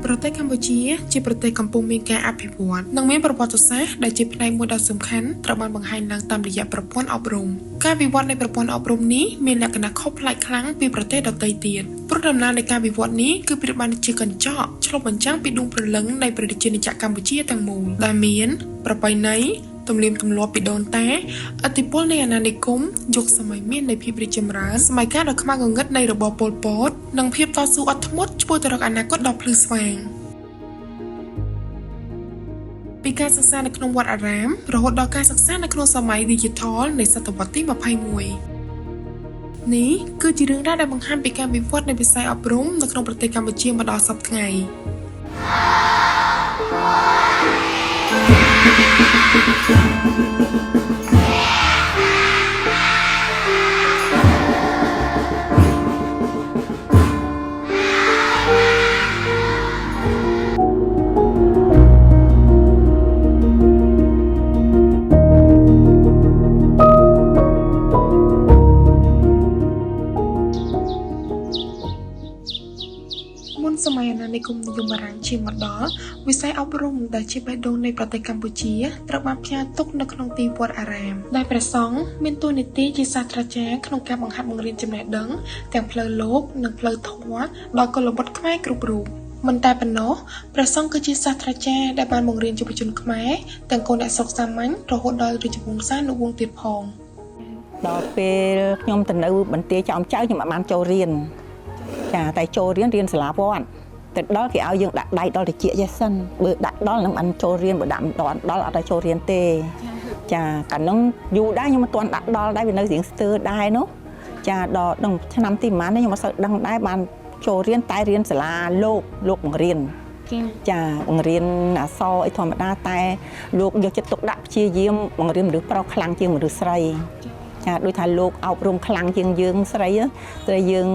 ប្រទេសកម្ពុជាជាប្រទេសកំពុងមានការអភិវឌ្ឍនិងមានប្រវត្តិសាស្ត្រដែលជាផ្នែកមួយដ៏សំខាន់ត្រូវបានបង្ហាញឡើងតាមរយៈប្រព័ន្ធអប់រំការវិវត្តនៃប្រព័ន្ធអប់រំនេះមានលក្ខណៈខុសប្លែកខ្លាំងពីប្រទេសដទៃទៀតព្រោះដំណើរនៃការវិវត្តនេះគឺប្រៀបបានជាកញ្ចក់ឆ្លុះបញ្ចាំងពីដួងព្រលឹងនៃប្រជាជាតិកម្ពុជាទាំងមូលដែលមានប្រពៃណីទំនៀមទម្លាប់ពីដូនតាឥទ្ធិពលនៃអាណានិគមយុគសម័យមាសនៃភាពរីកចម្រើនសម័យកាលដ៏ខ្មៅងងឹតនៃរបបប៉ុលពតនិងភាពតស៊ូអត់ធ្មត់ឆ្ពោះទៅរកអនាគតដ៏ភ្លឺស្វាងពីការសិក្សានៅក្នុងវត្តអារាមរហូតដល់ការសិក្សានៅក្នុងសម័យ Digital នៃសតវត្សទី21នេះគឺជារឿងរ៉ាវដែលបង្ហាញពីការវិវត្តនៃវិស័យអប់រំនៅក្នុងប្រទេសកម្ពុជាមកដល់សព្វថ្ងៃមុនសម័យអាណានិគមនិយមបារាំងឈានមកដល់វិស័យអប់រំដែលជាបេះដូងនៃប្រទេសកម្ពុជាត្រូវបានផ្ញើទុកនៅក្នុងទីវត្តអារាមដែលព្រះសង្ឃមានតួនាទីជាសាស្ត្រាចារ្យក្នុងការបង្ហាត់បង្រៀនចំណេះដឹងទាំងផ្លូវលោកនិងផ្លូវធម៌ដល់កុលបុត្រខ្មែរគ្រប់រូបមិនតែប៉ុណ្ណោះព្រះសង្ឃគឺជាសាស្ត្រាចារ្យដែលបានបង្រៀនយុវជនខ្មែរទាំងកូនអ្នកស្រុកសាមញ្ញរហូតដល់រាជវង្សានុវង្សទៀតផងដល់ពេលខ្ញុំទៅនៅបន្ទាយចោមចៅខ្ញុំបានចូលរៀនចាតែចូលរៀនសាលាវត្តទៅដល់គេឲ្យយើងដាក់ដៃដល់តិចចេះសិនបើដាក់ដល់នឹងបានចូលរៀនបើដាក់ដល់អត់ឲ្យចូលរៀនទេចាកាលនោះយូរដែរខ្ញុំមិនទាន់ដាក់ដល់ដែរវានៅរៀងស្ទើរដែរនោះចាដល់ដល់ឆ្នាំទីប៉ុន្មានខ្ញុំអត់សូវដឹងដែរបានចូលរៀនតែរៀនសាលាលោកបង្រៀនចាបង្រៀនអក្សរអីធម្មតាតែលោកយកចិត្តទុកដាក់ព្យាយាមបង្រៀនមនុស្សប្រុសខ្លាំងជាងមនុស្សស្រីចាដូចថាលោកអប់រំខ្លាំងជាងយើងស្រីតែយើង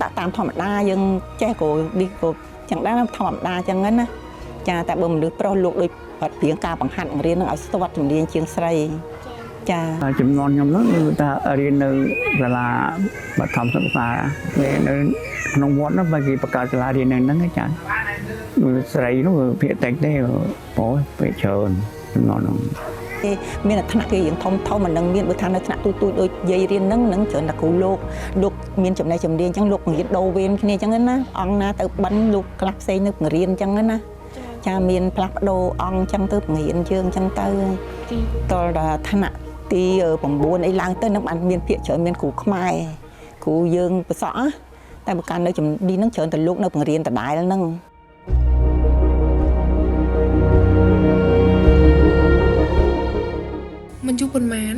ដាក់តាមធម្មតាយើងចេះក៏នេះក៏ចឹងដែរធម្មតាចឹងណាចាតែបើមនុស្សប្រុសលោកដូចអត់ព្រៀងការបង្ហាត់បង្រៀននឹងឲ្យស្ទាត់ជំនាញជាងស្រីចាចំនួនខ្ញុំនោះគឺថារៀននៅសាលាបឋមសិក្សានៅក្នុងវត្តនោះបើគេបង្កើតសាលារៀននៅហ្នឹងចាស្រីនោះភាគតិចទេអូពេកច្រើនចំនួននោះមានឋានៈគេយ៉ាងធំមិននឹងមានបើថានៅថ្នាក់ទូចដូចយាយរៀននឹងច្រើនតែគ្រូលោកមានចំណេះជំនាញអញ្ចឹងលោកបង្រៀនដូរវេនគ្នាអញ្ចឹងណាអង្គណាទៅបិណ្ឌលោកខ្លះផ្សេងនៅបង្រៀនអញ្ចឹងណាចាមានផ្លាស់ប្ដូរអង្គអញ្ចឹងទៅបង្រៀនយើងអញ្ចឹងទៅតលដល់ឋានៈទី9អីឡើងទៅនឹងបានមានភាគច្រើនមានគ្រូខ្មែរគ្រូយើងប្រសក់តែបើកាន់នៅជំនាញនឹងច្រើនតែលោកនៅបង្រៀនដដែលហ្នឹងមិនយូរប៉ុន្មាន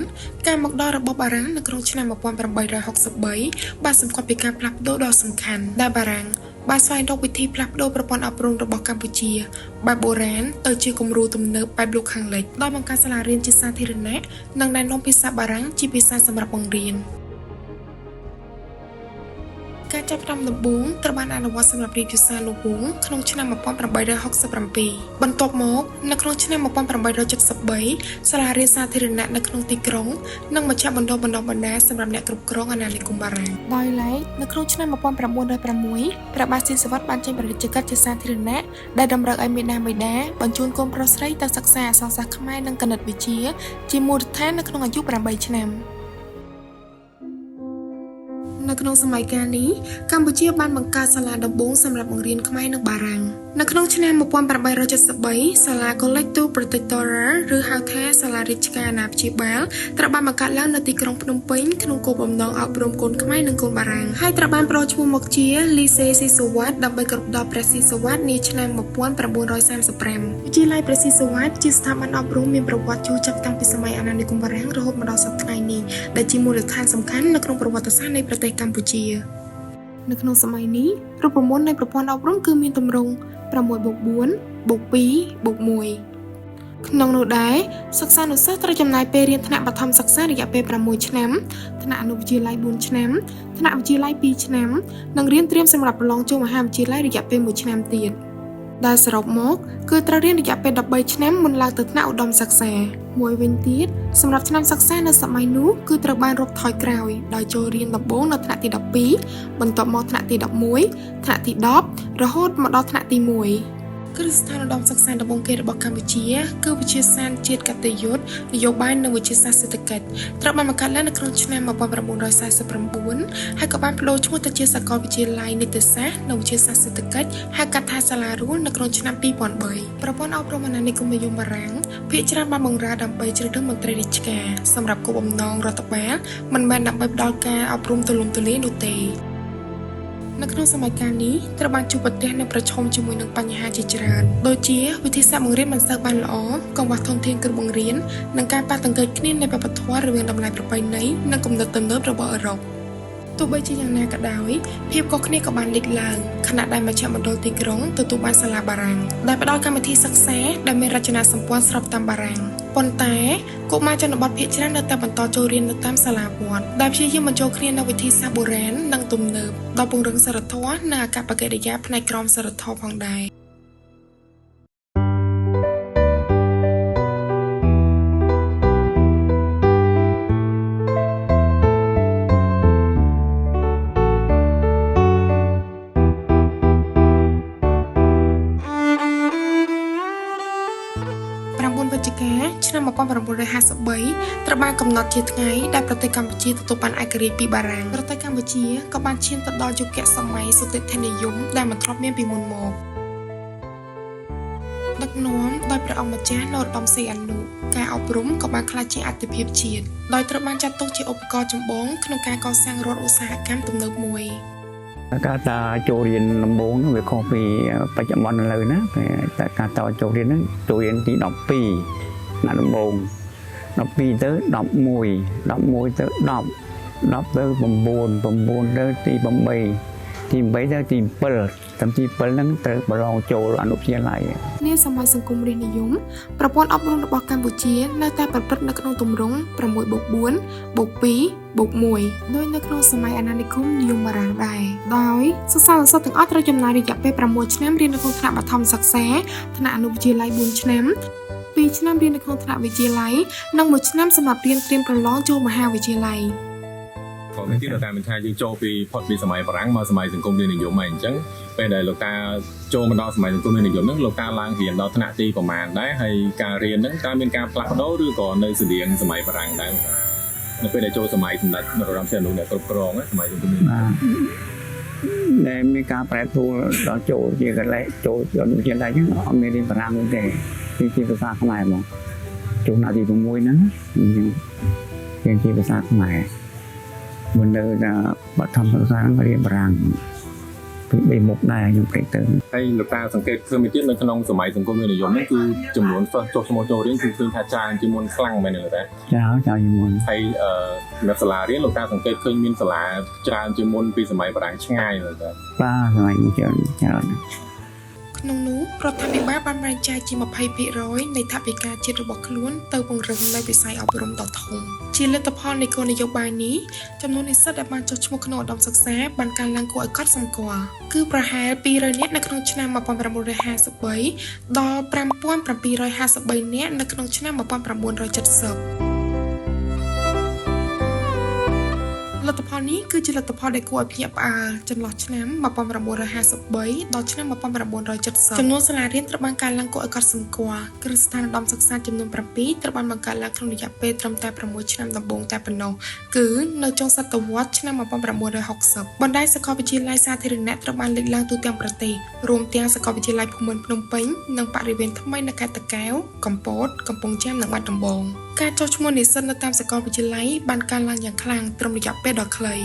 ការមកដល់របបបារាំងនៅក្នុងឆ្នាំ1863បានសម្គាល់ពីការផ្លាស់ប្ដូរដ៏សំខាន់ដែលបារាំងបានស្វែងរកវិធីផ្លាស់ប្ដូរប្រព័ន្ធអប់រំរបស់កម្ពុជាបែបបុរាណទៅជាគំរូទំនើបបែបលោកខាងលិចដោយបង្កើតសាលារៀនជាសាធារណៈនិងណែនាំភាសាបារាំងជាភាសាសម្រាប់បង្រៀនការចាប់ផ្ដើមដំបូងត្រូវបានអនុវត្តសម្រាប់រាជវង្សានុវង្សក្នុងឆ្នាំ1867បន្ទាប់មកនៅក្នុងឆ្នាំ1873សាលារៀនសាធារណៈនៅក្នុងទីក្រុងនិងមជ្ឈមណ្ឌលបណ្ដុះបណ្ដាលសម្រាប់អ្នកគ្រប់គ្រងអាណានិគមបារាំងដោយឡែកនៅក្នុងឆ្នាំ1906ព្រះបាទស៊ីសុវត្ថិបានចេញព្រះរាជកិច្ចជាសាធារណៈដែលតម្រូវឲ្យមាតាបិតាបញ្ជូនកូនប្រុសស្រីទៅសិក្សាអក្សរសាស្ត្រខ្មែរនិងគណិតវិទ្យាជាមូលដ្ឋាននៅក្នុងអាយុ8ឆ្នាំនៅក្នុងសម័យកាលនេះកម្ពុជាបានបង្កើតសាលាដំបូងសម្រាប់បង្រៀនខ្មែរនៅបារាំងនៅក្នុងឆ្នាំ1873សាលា Collectu Protectora ឬហៅថាសាលារាជការអាណាព្យាបាលត្រូវបានបង្កើតឡើងនៅទីក្រុងភ្នំពេញក្នុងគោលបំណងអប់រំកូនខ្មែរនិងកូនបារាំងហើយត្រូវបានប្រោសឈ្មោះមកជា Lycée ស៊ីសុវត្ថិដើម្បីគោរពដល់ព្រះស៊ីសុវត្ថិនាឆ្នាំ1935វិទ្យាល័យព្រះស៊ីសុវត្ថិជាស្ថាប័នអប់រំមានប្រវត្តិយូរចាប់តាំងពីសម័យអាណានិគមបារាំងរហូតមកដល់សព្វថ្ងៃនេះដែលជាមូលដ្ឋានសំខាន់នៅក្នុងប្រវត្តិសាស្ត្រនៃប្រទេសកម្ពុជា នៅក្នុងសម័យនេះរូបមន្តនៃប្រព័ន្ធអប់រំគឺមានទម្រង់ 6+4+2+1 ក្នុងនោះដែរសិក្សានុសិស្សត្រូវចំណាយពេលរៀនថ្នាក់បឋមសិក្សារយៈពេល6ឆ្នាំថ្នាក់អនុវិទ្យាល័យ4ឆ្នាំថ្នាក់វិទ្យាល័យ2ឆ្នាំនិងរៀនត្រៀមសម្រាប់ប្រឡងចូលមហាវិទ្យាល័យរយៈពេល1ឆ្នាំទៀតដែលសរុបមកគឺត្រូវរៀនរយៈពេល13ឆ្នាំមុនឡើងទៅថ្នាក់ឧត្តមសិក្សាមួយវិញទៀតសម្រាប់ឆ្នាំសិក្សានៅសម័យនោះគឺត្រូវបានរកថយក្រោយដោយចូលរៀនដំបូងនៅថ្នាក់ទី12បន្ទាប់មកថ្នាក់ទី11ថ្នាក់ទី10រហូតមកដល់ថ្នាក់ទី1គ្រឹះស្ថានឧត្តមសិក្សាដំបូងគេរបស់កម្ពុជាគឺវិទ្យាសាស្ត្រជាតិកតេយុត្តនយោបាយនិងវិទ្យាសាស្ត្រសេដ្ឋកិច្ចត្រូវបានបង្កើតឡើងនៅក្នុងឆ្នាំ1949ហើយក៏បានប្តូរឈ្មោះទៅជាសាកលវិទ្យាល័យនីតិសាស្ត្រនិងវិទ្យាសាស្ត្រសេដ្ឋកិច្ចហៅកាត់ថាសាលារួលនៅក្នុងឆ្នាំ2003ប្រព័ន្ធអប់រំអាណានិគមនិយមបារាំងភាគច្រើនបានបង្រើដើម្បីជ្រើសរើសមន្ត្រីរាជការសម្រាប់គោលបំណងរដ្ឋបាលមិនមែនដើម្បីផ្តល់ការអប់រំទូលំទូលាយនោះទេនៅក្នុងសម័យកាលនេះត្រូវបានជួបប្រទះនឹងប្រឈមជាមួយនឹងបញ្ហាជាច្រើនដូចជាវិធីសាស្ត្របង្រៀនមិនសូវបានល្អកង្វះធនធានគ្រូបង្រៀននិងការប៉ះទង្គិចគ្នានៃវប្បធម៌រវាងតម្លៃប្រពៃណីនិងគំនិតទំនើបរបស់អឺរ៉ុបទោះបីជាយ៉ាងណាក៏ដោយភាពខុសគ្នាក៏បានលេចឡើងខណៈដែលមជ្ឈមណ្ឌលទីក្រុងទទួលបានសាលាបារាំងដែលផ្ដល់កម្មវិធីសិក្សាដែលមានរចនាសម្ព័ន្ធស្របតាមបារាំងប៉ុន្តែកុមារជនបទភាគច្រើននៅតែបន្តចូលរៀននៅតាមសាលាវត្តដែលព្យាយាមបញ្ចូលគ្នានូវវិធីសាស្ត្របុរាណនិងទំនើបដោយពង្រឹងសីលធម៌និងអាកប្បកិរិយាផ្នែកក្រមសីលធម៌ផងដែរឆ្នាំ1953ត្រូវបានកំណត់ជាថ្ងៃដែលប្រទេសកម្ពុជាទទួលបានឯករាជ្យពីបារាំងប្រទេសកម្ពុជាក៏បានឈានទៅដល់យុគសម័យសុទិដ្ឋិនិយមដែលមិនធ្លាប់មានពីមុនមកដឹកនាំដោយព្រះអង្គម្ចាស់នរោត្តមសីហនុការអប់រំក៏បានក្លាយជាអាទិភាពជាតិដោយត្រូវបានចាត់ទុកជាឧបករណ៍ចម្បងក្នុងការកសាងរដ្ឋឧស្សាហកម្មទំនើបមួយការតាចូលរៀនដំបូងនោះវាខុសពីបច្ចុប្បន្នឥឡូវណាតែការតចូលរៀនហ្នឹងចូលរៀនទី12ណាដំបូង12ទៅ11 11ទៅ10 10ទៅ9 9ទៅទី8ទី8ទៅទី7តាមទី7ហ្នឹងត្រូវប្រឡងចូលអនុវិទ្យាល័យនាសម័យសង្គមរាស្ត្រនិយមប្រព័ន្ធអប់រំរបស់កម្ពុជានៅតែប្រព្រឹត្តនៅក្នុងទម្រង់ 6+4+2+1 ដោយនៅក្នុងសម័យអាណានិគមនិយមបារាំងដែរដោយសិស្សានុសិស្សទាំងអស់ត្រូវចំណាយរយៈពេល6ឆ្នាំរៀននៅក្នុងថ្នាក់បឋមសិក្សាថ្នាក់អនុវិទ្យាល័យ4ឆ្នាំ2ឆ្នាំរៀននៅក្នុងថ្នាក់វិទ្យាល័យនិង1ឆ្នាំសម្រាប់រៀនត្រៀមប្រឡងចូលមហាវិទ្យាល័យក៏មានទៀតតែមិនថាយើងចូលពីផុតពីសម័យបារាំងមកសម័យសង្គមរាស្ត្រនិយមហើយអញ្ចឹងពេលដែលលោកតាចូលមកដល់សម័យសង្គមរាស្ត្រនិយមហ្នឹងលោកតាឡើងរៀនដល់ថ្នាក់ទីប្រមាណដែរហើយការរៀនហ្នឹងតើមានការផ្លាស់ប្ដូរឬក៏នៅស្តៀងសម័យបារាំងដែរនៅពេលដែលចូលសម័យសម្ដេចនរោត្តមសីហនុអ្នកគ្រប់គ្រងសម័យសង្គមរាស្ត្រដែលមានការប្រែប្រួលដល់ចូលជាកន្លែងចូលអនុវិទ្យាល័យហ្នឹងអត់មានរៀនបារាំងទេជាភាសាខ្មែរហ្មងចូលថ្នាក់ទី6ហ្នឹងយើងជាភាសាខ្មែរមិននៅថាបឋមសិក្សារៀនបារាំងពី3មុខដែរខ្ញុំព្រេកទៅហើយលោកតាសង្កេតឃើញទៀតនៅក្នុងសម័យសង្គមរាស្ត្រនិយមហ្នឹងគឺចំនួនសិស្សចុះឈ្មោះចូលរៀនគឺឃើញថាច្រើនជាងមុនខ្លាំងមែនទេលោកតាច្រើនជាងមុនហើយសម្រាប់សាលារៀនលោកតាសង្កេតឃើញមានសាលាច្រើនជាងមុនពីសម័យបារាំងឆ្ងាយលោកតាបាទសម័យមុនច្រើនក្នុងនោះរដ្ឋាភិបាលបានបែងចែកជា 20% នៃថវិកាជាតិរបស់ខ្លួនទៅពង្រឹងនៅវិស័យអប់រំដ៏ធំជាលទ្ធផលនៃគោលនយោបាយនេះចំនួននិស្សិតដែលបានចុះឈ្មោះក្នុងឧត្តមសិក្សាបានកើនឡើងគួរឲ្យកត់សម្គាល់គឺប្រហែល200នាក់នៅក្នុងឆ្នាំ1953ដល់5753នាក់នៅក្នុងឆ្នាំ1970លទ្ធផលនេះគឺជាលទ្ធផលដែលគួរឲ្យភ្ញាក់ផ្អើលចន្លោះឆ្នាំ1953ដល់ឆ្នាំ1970ចំនួនសាលារៀនត្រូវបានកើនឡើងគួរឲ្យកត់សម្គាល់គ្រឹះស្ថានឧត្តមសិក្សាចំនួន7ត្រូវបានបង្កើតឡើងក្នុងរយៈពេលត្រឹមតែ6ឆ្នាំដំបូងតែប៉ុណ្ណោះគឺនៅចុងសតវត្សឆ្នាំ1960បណ្ដាញសាកលវិទ្យាល័យសាធារណៈត្រូវបានលេចឡើងទូទាំងប្រទេសរួមទាំងសាកលវិទ្យាល័យភូមិន្ទភ្នំពេញនិងបរិវេណថ្មីនៅខេត្តតាកែវកំពតកំពង់ចាមនិងបាត់ដំបងការចុះឈ្មោះនិស្សិតនៅតាមសាកលវិទ្យាល័យបានកើនឡើងយ៉ាងខ្លាំងត្រឹមរយៈពេលដ៏ខ្លី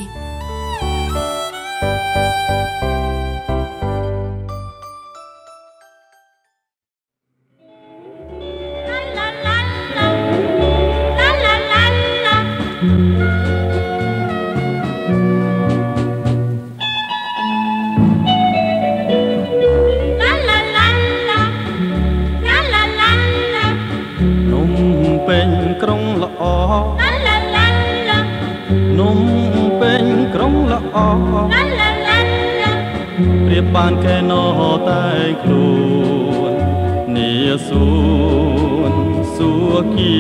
បបានខែណោតែខ្លួននេះសួនសួគា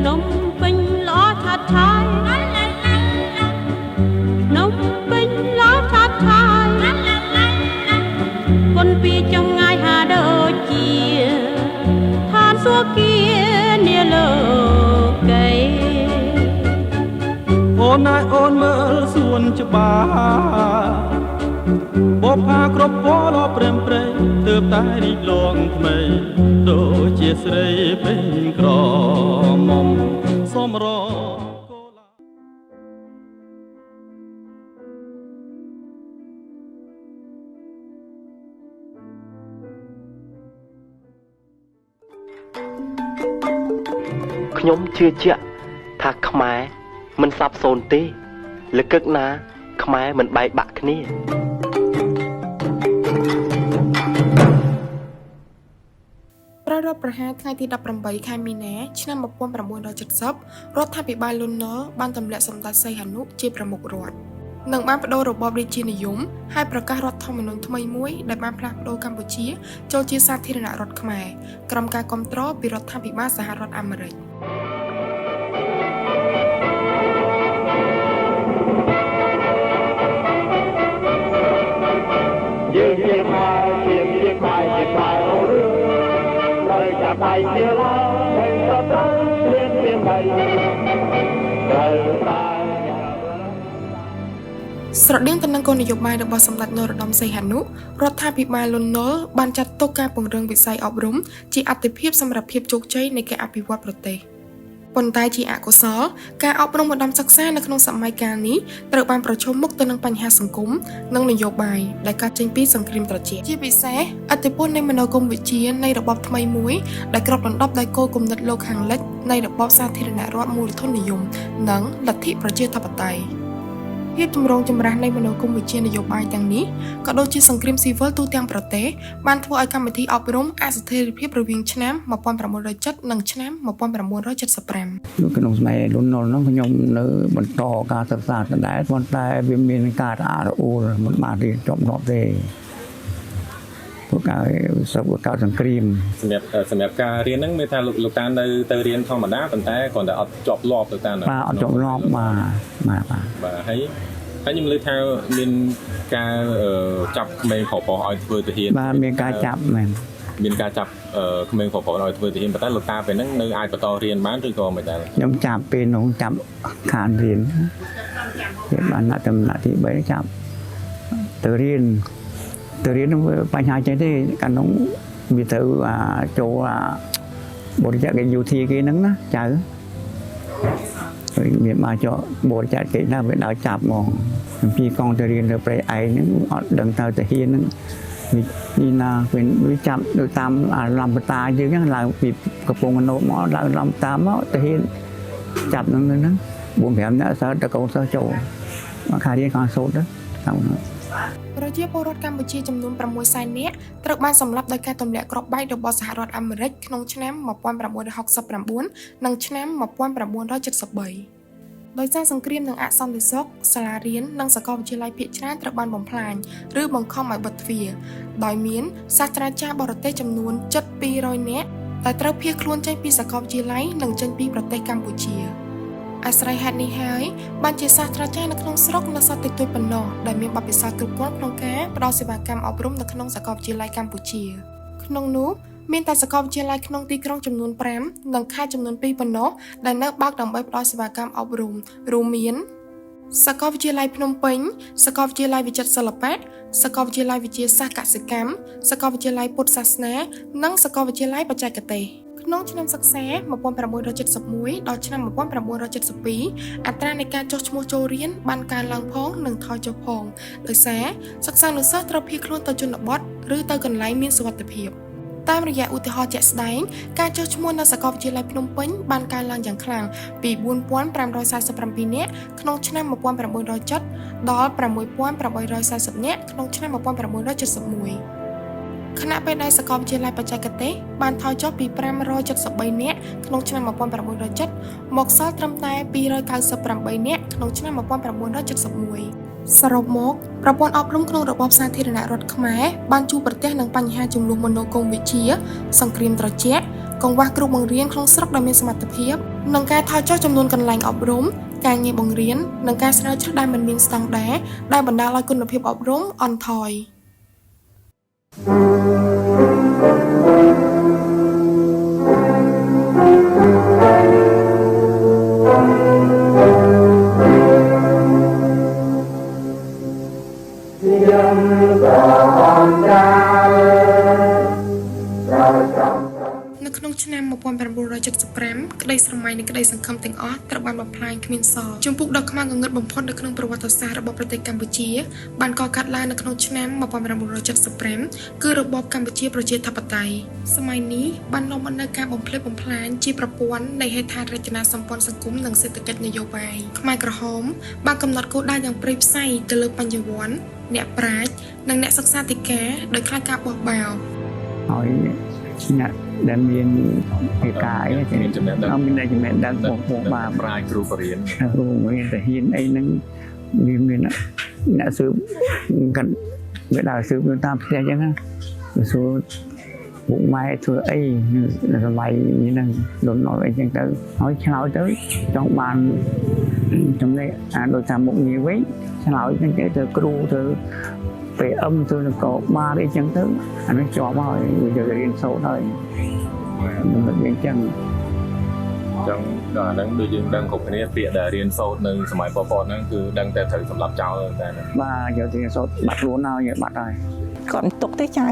នំពេញល្អឆាត់ឆាយនំពេញល្អឆាត់ឆាយប៉ុនពីចម្ងាយហាដូចជាឋានសួគ៌នាលោកី អូនណាយអូនមើលសួនច្បារបបផាគ្រប់ពណ៌ដ៏ព្រែមព្រៃទើបតែរីកលងថ្មីដូចជាស្រីពេញក្រមុំសូមរក ខ្ញុំជឿជាក់ថាខ្មែរមិនសាប់សូន្យទេលកឹកណាខ្មែរមិនបែកបាក់គ្នា រដ្ឋប្រហារថ្ងៃទី18 ខែមីនា ឆ្នាំ 1970 រដ្ឋាភិបាលលន់នល់បានទម្លាក់សម្ដេចសីហនុជាប្រមុខរដ្ឋនិងបានបដូររបបរាជានិយមហើយប្រកាសរដ្ឋធម្មនុញ្ញថ្មីមួយដែលបានផ្លាស់ប្ដូរកម្ពុជាចូលជាសាធារណរដ្ឋខ្មែរក្រោមការគាំទ្រពីរដ្ឋាភិបាលសហរដ្ឋអាមេរិក យើងជាខ្មែរជាខ្មែរជាខ្មែរអូនត្រូវចាប់ដៃគ្នាឡើងមិនទៅត្រូវព្រៀនព្រៀនដៃត្រូវតែ ស្រដៀងទៅនឹងគោលនយោបាយរបស់សម្ដេចនរោត្តមសីហនុរដ្ឋាភិបាលលន់នល់បានចាត់ទុកការពង្រឹងវិស័យអប់រំជាអាទិភាពសម្រាប់ភាពជោគជ័យនៃការអភិវឌ្ឍប្រទេសប៉ុន្តែជាអកុសលការអប់រំឧត្តមសិក្សានៅក្នុងសម័យកាលនេះត្រូវបានប្រឈមមុខទៅនឹងបញ្ហាសង្គមនិងនយោបាយដែលកើតចេញពីសង្គ្រាមត្រជាក់ជាពិសេសឥទ្ធិពលនៃមនោគមវិជ្ជានៃរបបថ្មីមួយដែលគ្របដណ្ដប់ដោយគោលគំនិតលោកខាងលិចនៃរបបសាធារណរដ្ឋមូលធននិយមនិងលទ្ធិប្រជាធិបតេយ្យ ភាពចម្រូងចម្រាសនៃមនោគមវិជ្ជានយោបាយទាំងនេះក៏ដូចជាសង្គ្រាមស៊ីវិលទូទាំងប្រទេសបានធ្វើឲ្យកម្មវិធីអប់រំអស្ថិរភាពរវាងឆ្នាំ 1970 និងឆ្នាំ 1975 ក្នុងសម័យលន់នល់នោះខ្ញុំនៅបន្តការសិក្សាដដែលប៉ុន្តែវាមានការរអាក់រអួលមិនបានរៀនចប់រាប់ទេព្រោះការសង្គ្រាម សម្រាប់ការរៀនហ្នឹងមានថាលោកតានៅទៅរៀនធម្មតាប៉ុន្តែគ្រាន់តែអត់ជាប់លាប់ទៅតាមបាទអត់ជាប់លាប់បាទហើយខ្ញុំលើកថាមានការចាប់ក្មេងប្រុសឲ្យធ្វើទាហានបាទមានការចាប់មែនមានការចាប់ក្មេងប្រុសឲ្យធ្វើទាហានប៉ុន្តែលោកតាពេលហ្នឹងនៅអាចបន្តរៀនបានឬក៏មិនដែរខ្ញុំចាប់ពេលនោះចាប់ខានរៀនគេបានដាក់ដំណាក់ទី3ចាប់ទៅរៀនបញ្ហាចេះទេកាលនោះវាទៅចូលបរិច្ចាគគេយោធាគេហ្នឹងណាចៅមានមកចោបរិច្ចាគគេណាវាដល់ចាប់ហ្មងពីកងទៅរៀនទៅប្រៃឯងហ្នឹងអត់ដឹងទៅទាហានហ្នឹងនេះណាវាចាប់ទៅតាមឡំបតាយើងហ្នឹងឡើងពីកំពង់កណូតមកឡើងឡំតាមមកទាហានចាប់ហ្នឹង4-5នាក់សើតកូនសិស្សចូលមកខារៀនខាងសូត្រហ្នឹង ប្រជាពលរដ្ឋកម្ពុជាចំនួន 600,000 នាក់ត្រូវបានសម្លាប់ដោយការទម្លាក់គ្រាប់បែករបស់សហរដ្ឋអាមេរិកក្នុងឆ្នាំ 1969 និងឆ្នាំ 1973 ដោយសារសង្គ្រាមនិងអសន្តិសុខសាលារៀននិងសាកលវិទ្យាល័យភាគច្រើនត្រូវបានបំផ្លាញឬបង្ខំឲ្យបិទទ្វារដោយមានសាស្ត្រាចារ្យបរទេសចំនួនជិត 200 នាក់ដែលត្រូវភៀសខ្លួនចេញពីសាកលវិទ្យាល័យនិងចេញពីប្រទេសកម្ពុជាអាស្រ័យហេតុនេះហើយបានជាសាស្ត្រាចារ្យនៅក្នុងស្រុកនៅសតតិចប៉ុណ្ណោះដែលមានបទពិសោធន៍គ្រប់គ្រាន់ក្នុងការផ្តល់សេវាកម្មអប់រំនៅក្នុងសាកលវិទ្យាល័យកម្ពុជាក្នុងនោះមានតែសាកលវិទ្យាល័យក្នុងទីក្រុងចំនួន 5 និងខេត្តចំនួន 2 ប៉ុណ្ណោះដែលនៅបើកដើម្បីផ្តល់សេវាកម្មអប់រំរួមមានសាកលវិទ្យាល័យភ្នំពេញសាកលវិទ្យាល័យវិចិត្រសិល្បៈសាកលវិទ្យាល័យវិទ្យាសាស្ត្រកសិកម្មសាកលវិទ្យាល័យពុទ្ធសាសនានិងសាកលវិទ្យាល័យបច្ចេកទេសក្នុងឆ្នាំសិក្សា 1971 ដល់ឆ្នាំ 1972 អត្រានៃការចុះឈ្មោះចូលរៀនបានកើនឡើងផងនិងថយចុះផងដោយសារសិស្សានុសិស្សត្រូវភៀសខ្លួនទៅជនបទឬទៅកន្លែងមានសុវត្ថិភាពតាមរយៈឧទាហរណ៍ជាក់ស្ដែងការចុះឈ្មោះនៅសាកលវិទ្យាល័យភ្នំពេញបានកើនឡើងយ៉ាងខ្លាំងពី 4,547 នាក់ក្នុងឆ្នាំ 1970 ដល់ 6,840 នាក់ក្នុងឆ្នាំ 1971 ខណៈពេលដែលសាកលវិទ្យាល័យបច្ចេកទេសបានថយចុះពី 573 នាក់ក្នុងឆ្នាំ 1970 មកសល់ត្រឹមតែ 298 នាក់ក្នុងឆ្នាំ 1971 សរុបមកប្រព័ន្ធអប់រំក្នុងរបបសាធារណរដ្ឋខ្មែរបានជួបប្រទះនឹងបញ្ហាចំនួនមនោគមវិជ្ជាសង្គ្រាមត្រជាក់កង្វះគ្រូបង្រៀនក្នុងស្រុកដែលមានសមត្ថភាពនិងការថយចុះចំនួនកន្លែងអប់រំការងារបង្រៀននិងការស្រាវជ្រាវដែលមិនមានស្តង់ដារដែលបណ្ដាលឲ្យគុណភាពអប់រំអន់ថយនៅក្នុងឆ្នាំ1975ក្តីស្រមៃនិងក្តីសង្ឃឹមទាំងអស់ត្រូវបានបំផ្លាញគ្មានសល់ជំពូកដ៏ខ្មៅងងឹតបំផុតនៅក្នុងប្រវត្តិសាស្ត្ររបស់ប្រទេសកម្ពុជាបានកកើតឡើងនៅក្នុងឆ្នាំ1975គឺរបបកម្ពុជាប្រជាធិបតេយ្យសម័យនេះបាននាំមកនូវការបំផ្លិចបំផ្លាញជាប្រព័ន្ធនៃហេដ្ឋារចនាសម្ព័ន្ធសង្គមនិងសេដ្ឋកិច្ចនយោបាយខ្មែរក្រហមបានកំណត់គោលដៅយ៉ាងព្រៃផ្សៃទៅលើបញ្ញវន្តអ្នកប្រាជ្ញនិងអ្នកសិក្សាធិការដោយខ្លាចការបោះបោរហើយអ្នកដែលមានឯកាយមានចំណេះដឹងមានចំណេះដឹងបងបាទប្រាជ្ញគ្រូបរិញ្ញាគ្រូរៀនតែហ៊ានអីហ្នឹងវាមានអ្នកស៊ើបគាត់វាដើរស៊ើបនៅតាមផ្ទះអញ្ចឹងណាសួរពុកម៉ែធ្វើអីនៅសម័យនេះហ្នឹងលំអអីអញ្ចឹងទៅហើយឆ្លើយទៅចង់បានចំណេះដោយតាមមុខងារវិញឆ្លើយហ្នឹងទៅគ្រូទៅPM ទៅនគរបាលអីចឹងទៅអានេះជាប់ហើយយើងរៀនសូត្រហើយមិនអញ្ចឹងដល់ហ្នឹងដូចយើងដឹងគ្រប់គ្នាពាក្យដែលរៀនសូត្រនៅសម័យប៉ុលពតហ្នឹងគឺដឹងតែត្រូវសម្រាប់ចោលតែបាទយករៀនសូត្របាត់ខ្លួនហើយបាត់ហើយគាត់ទុកទេចៅ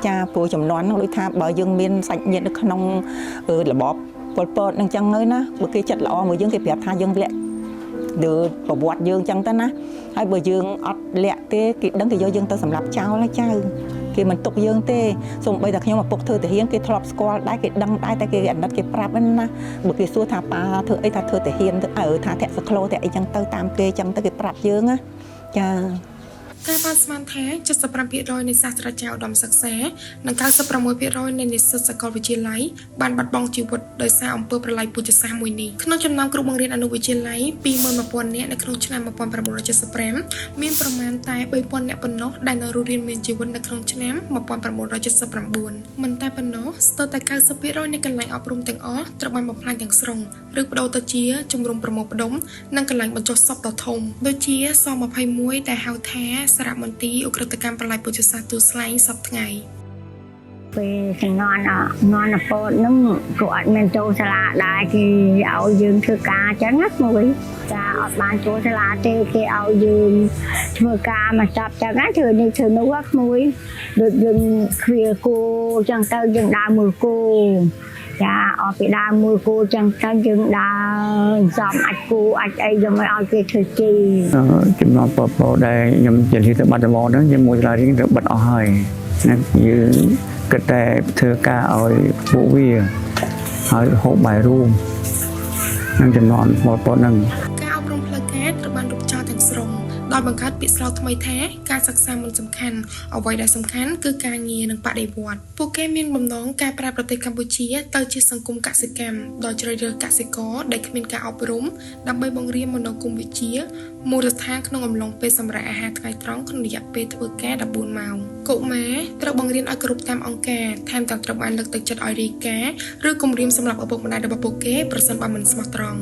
ចាព្រោះចំនួនហ្នឹងដូចថាបើយើងមានសាច់ញាតិនៅក្នុងរបបប៉ុលពតហ្នឹងចឹងហើយណាបើគេចិត្តល្អមួយយើងគេប្រាប់ថាយើងលាក់ឬប្រវត្តិយើងចឹងទៅណាហើយបើយើងអត់លាក់ទេគេដឹងគេយកយើងទៅសម្រាប់ចោលហើយចៅគេមិនទុកយើងទេសូម្បីតែខ្ញុំឪពុកធ្វើទាហានគេធ្លាប់ស្គាល់ដែរគេដឹងដែរតែគេអាណិតគេប្រាប់ណាបើគេសួរថាប៉ាធ្វើអីថាធ្វើទាហានទៅថាធាក់សក្លោធាក់អីចឹងទៅតាមគេចឹងទៅគេប្រាប់យើងណាចាការបានស្មានថា 77% នៃសាស្ត្រាចារ្យឧត្តមសិក្សានិង 96% នៃនិស្សិតសាកលវិទ្យាល័យបានបាត់បង់ជីវិតដោយសារអំពើប្រល័យពូជសាសន៍មួយនេះក្នុងចំណោមគ្រូបង្រៀនអនុវិទ្យាល័យ 21000 នាក់នៅក្នុងឆ្នាំ1975មានប្រមាណតែ 3000 នាក់ប៉ុណ្ណោះដែលនៅរស់រានមានជីវិតនៅក្នុងឆ្នាំ1979មិនតែប៉ុណ្ណោះស្ទើរតែ 90% នៃកន្លែងអប់រំទាំងអស់ត្រូវបានបំផ្លាញទាំងស្រុងឬប្តូរទៅជាជំរំប្រមូលផ្ដុំនិងកន្លែងបញ្ចុះសពដ៏ធំដូចជាស21ដែលហៅថាសារមន្ទីរឧក្រិដ្ឋកម្មប្រល័យពូជសាសន៍ទូស្លែងសពថ្ងៃពេលជំនាន់ពោតហ្នឹងក៏អត់មានចូលសាលាដែរគេឲ្យយើងធ្វើការអញ្ចឹងណាមួយចាអត់បានចូលសាលាទេគេឲ្យយើងធ្វើការមកចាប់ចឹងណាធ្វើនេះធ្វើនោះក្មួយដូចយើងគ្រាគោអញ្ចឹងទៅយើងដើរមើលគោចាអត់ពីដើរមើលគោចឹងទៅយើងដើរសំអាចគោអាចអីយើងឲ្យគេធ្វើជីចំណងប៉ប៉ដែលខ្ញុំជិះទៅបាត់ដំបងហ្នឹងជាមួយសាលារៀនទៅបិទអស់ហើយណាយើងគិតតែធ្វើការឲ្យពួកវាហើយហូបបាយរួមនឹងចំណងប៉ប៉ហ្នឹងការអប់រំផ្លូវការត្រូវបានរំចោលទាំងស្រុងដោយបង្កើតពាក្យស្លោកថ្មីថាការសិក្សាមិនសំខាន់អ្វីដែលសំខាន់គឺការងារនិងបដិវត្តន៍ពួកគេមានបំណងកែប្រែប្រទេសកម្ពុជាទៅជាសង្គមកសិកម្មដោយជ្រើសរើសកសិករដែលគ្មានការអប់រំដើម្បីបង្រៀនមនោគមវិជ្ជាមូលដ្ឋានក្នុងអំឡុងពេលសម្រាប់អាហារថ្ងៃត្រង់ក្នុងរយៈពេលធ្វើការ14ម៉ោងកុមារត្រូវបង្រៀនឲ្យគោរពតាមអង្គការថែមទាំងត្រូវបានលើកទឹកចិត្តឲ្យរាយការណ៍ឬគំរាមសម្រាប់ឪពុកម្ដាយរបស់ពួកគេប្រសិនបើមិនស្មោះត្រង់